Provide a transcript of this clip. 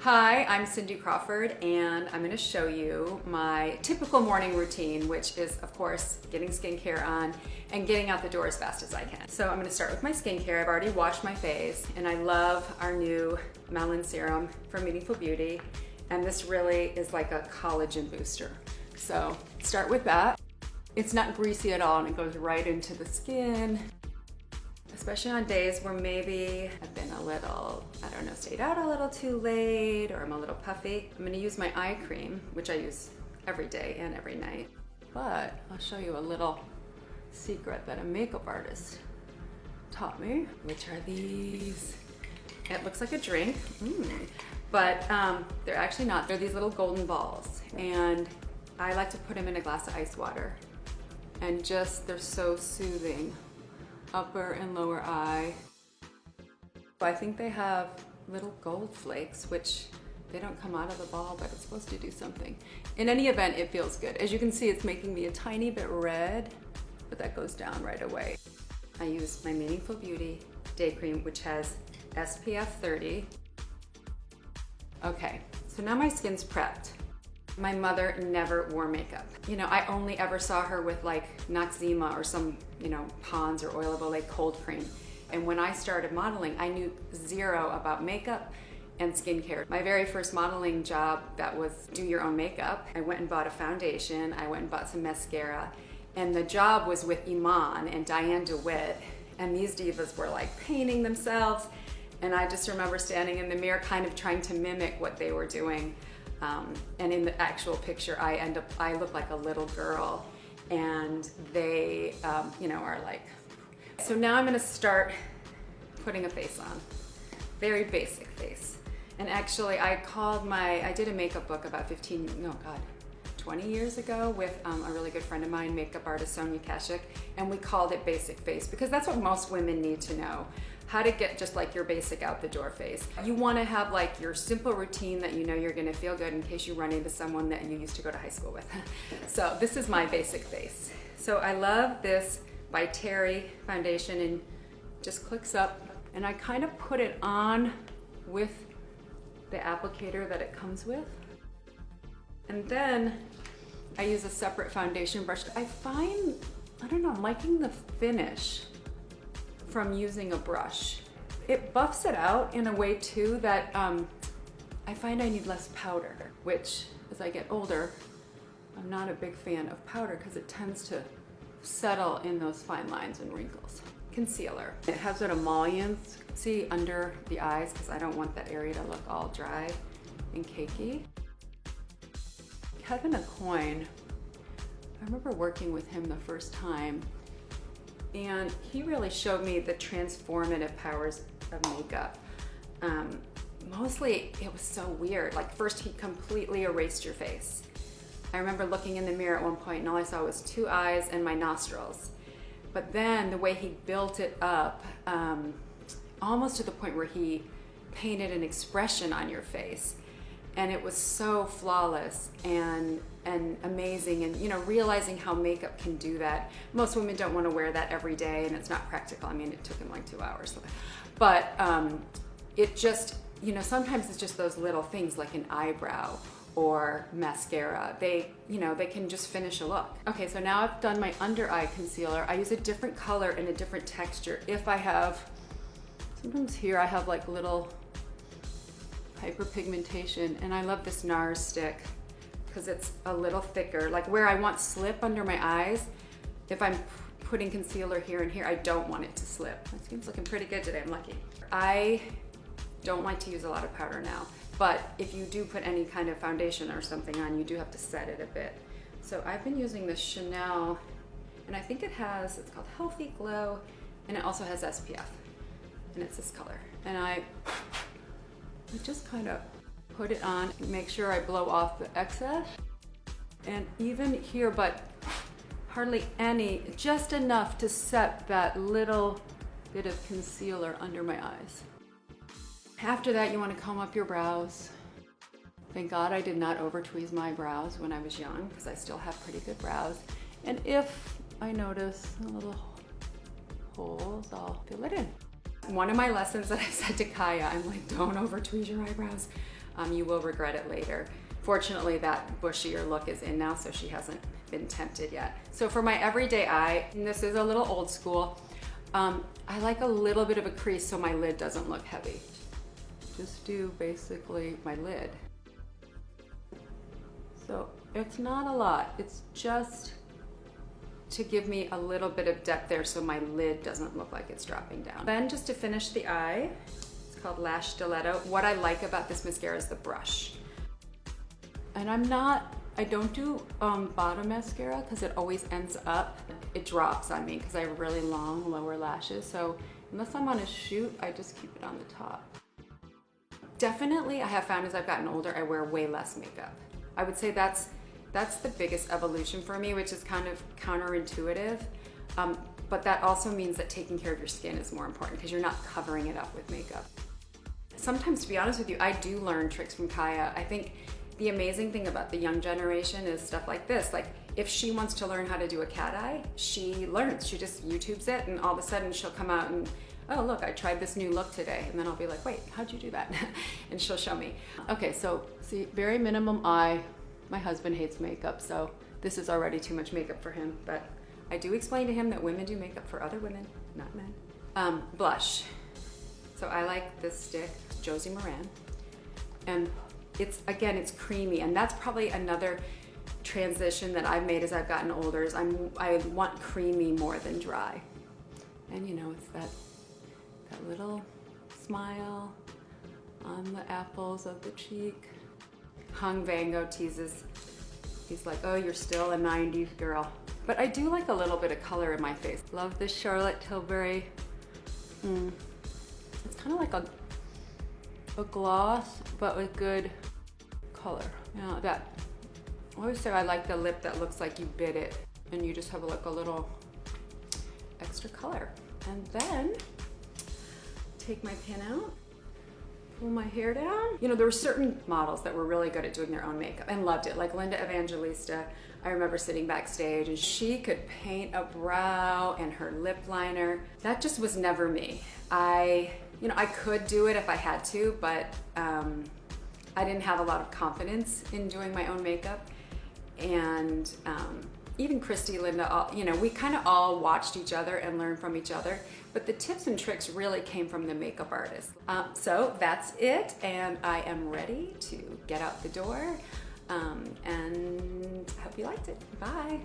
Hi, I'm Cindy Crawford and I'm going to show you my typical morning routine, which is of course getting skincare on and getting out the door as fast as I can. So I'm going to start with my skincare. I've already washed my face and I love our new Melanin Serum from Beauty, and this really is like a collagen booster. So start with that. It's not greasy at all and it goes right into the skin. Especially on days where maybe I've been a little, I don't know, stayed out a little too late or I'm a little puffy. I'm gonna use my eye cream, which I use every day and every night. But I'll show you a little secret that a makeup artist taught me, which are these. It looks like a drink, but they're actually not. They're these little golden balls. And I like to put them in a glass of ice water. And just, they're so soothing. Upper and lower eye. I think they have little gold flakes, which they don't come out of the ball, but it's supposed to do something. In any event, it feels good. As you can see, it's making me a tiny bit red, but that goes down right away. I use my Meaningful Beauty Day Cream, which has SPF 30. Okay, so now my skin's prepped. My mother never wore makeup. You know, I only ever saw her with like Noxzema or some, you know, Pond's or Oil of Olay cold cream. And when I started modeling, I knew zero about makeup and skincare. My very first modeling job, that was do your own makeup. I went and bought a foundation, I went and bought some mascara, and the job was with Iman and Diane DeWitt, and these divas were like painting themselves, and I just remember standing in the mirror kind of trying to mimic what they were doing. And in the actual picture, I look like a little girl, and they, you know, are like. So now I'm gonna start putting a face on. Very basic face. And actually, I did a makeup book about 20 years ago with a really good friend of mine, makeup artist Sonia Kashik, and we called it Basic Face because that's what most women need to know. How to get just like your basic out the door face. You wanna have like your simple routine that you know you're gonna feel good in case you run into someone that you used to go to high school with. So this is my basic face. So I love this by Terry foundation, and just clicks up, and I kind of put it on with the applicator that it comes with. And then I use a separate foundation brush. I find, I don't know, I'm liking the finish from using a brush. It buffs it out in a way too that I find I need less powder, which as I get older, I'm not a big fan of powder because it tends to settle in those fine lines and wrinkles. Concealer. It has an emollient, see, under the eyes because I don't want that area to look all dry and cakey. Kevin Aucoin, I remember working with him the first time, and he really showed me the transformative powers of makeup. Mostly it was so weird. Like first he completely erased your face. I remember looking in the mirror at one point and all I saw was two eyes and my nostrils. But then the way he built it up, almost to the point where he painted an expression on your face. And it was so flawless and amazing, and you know, realizing how makeup can do that. Most women don't want to wear that every day, and it's not practical. I mean, it took him like 2 hours. But it just, you know, sometimes it's just those little things like an eyebrow or mascara. They, you know, they can just finish a look. Okay, so now I've done my under eye concealer. I use a different color and a different texture. If I have, sometimes here I have like little hyperpigmentation, and I love this NARS stick because it's a little thicker. Like where I want slip under my eyes, if I'm putting concealer here and here, I don't want it to slip. My skin's looking pretty good today, I'm lucky. I don't like to use a lot of powder now, but if you do put any kind of foundation or something on, you do have to set it a bit. So I've been using this Chanel, and I think it has, it's called Healthy Glow, and it also has SPF, and it's this color. And I just kind of put it on, make sure I blow off the excess. And even here, but hardly any, just enough to set that little bit of concealer under my eyes. After that, you want to comb up your brows. Thank God I did not over tweeze my brows when I was young because I still have pretty good brows. And if I notice a little holes, I'll fill it in. One of my lessons that I said to Kaya, I'm like, don't over tweeze your eyebrows. You will regret it later. Fortunately, that bushier look is in now, so she hasn't been tempted yet. So for my everyday eye, and this is a little old school, I like a little bit of a crease so my lid doesn't look heavy. Just do basically my lid. So it's not a lot, it's just to give me a little bit of depth there so my lid doesn't look like it's dropping down. Then just to finish the eye, it's called Lash Stiletto. What I like about this mascara is the brush. And I don't do bottom mascara because it always ends up, it drops on me because I have really long lower lashes. So unless I'm on a shoot, I just keep it on the top. Definitely I have found as I've gotten older, I wear way less makeup. I would say that's the biggest evolution for me, which is kind of counterintuitive. But that also means that taking care of your skin is more important because you're not covering it up with makeup. Sometimes, to be honest with you, I do learn tricks from Kaya. I think the amazing thing about the young generation is stuff like this. Like if she wants to learn how to do a cat eye, she learns. She just YouTubes it and all of a sudden she'll come out and, oh look, I tried this new look today. And then I'll be like, wait, how'd you do that? And she'll show me. Okay, so see, very minimum eye. My husband hates makeup, so this is already too much makeup for him. But I do explain to him that women do makeup for other women, not men. Blush. So I like this stick, Josie Moran. And it's creamy, and that's probably another transition that I've made as I've gotten older is I want creamy more than dry. And you know, it's that little smile on the apples of the cheek. Hung Van Gogh teases, he's like, oh, you're still a 90s girl. But I do like a little bit of color in my face. Love this Charlotte Tilbury. It's kind of like a gloss, but with good color. Yeah, that. I always say I like the lip that looks like you bit it, and you just have like a little extra color. And then take my pin out, pull my hair down. You know, there were certain models that were really good at doing their own makeup and loved it, like Linda Evangelista. I remember sitting backstage and she could paint a brow and her lip liner. That just was never me. I could do it if I had to, but I didn't have a lot of confidence in doing my own makeup. And even Christy, Linda, we kind of all watched each other and learned from each other. But the tips and tricks really came from the makeup artist. So that's it, and I am ready to get out the door. And hope you liked it. Bye.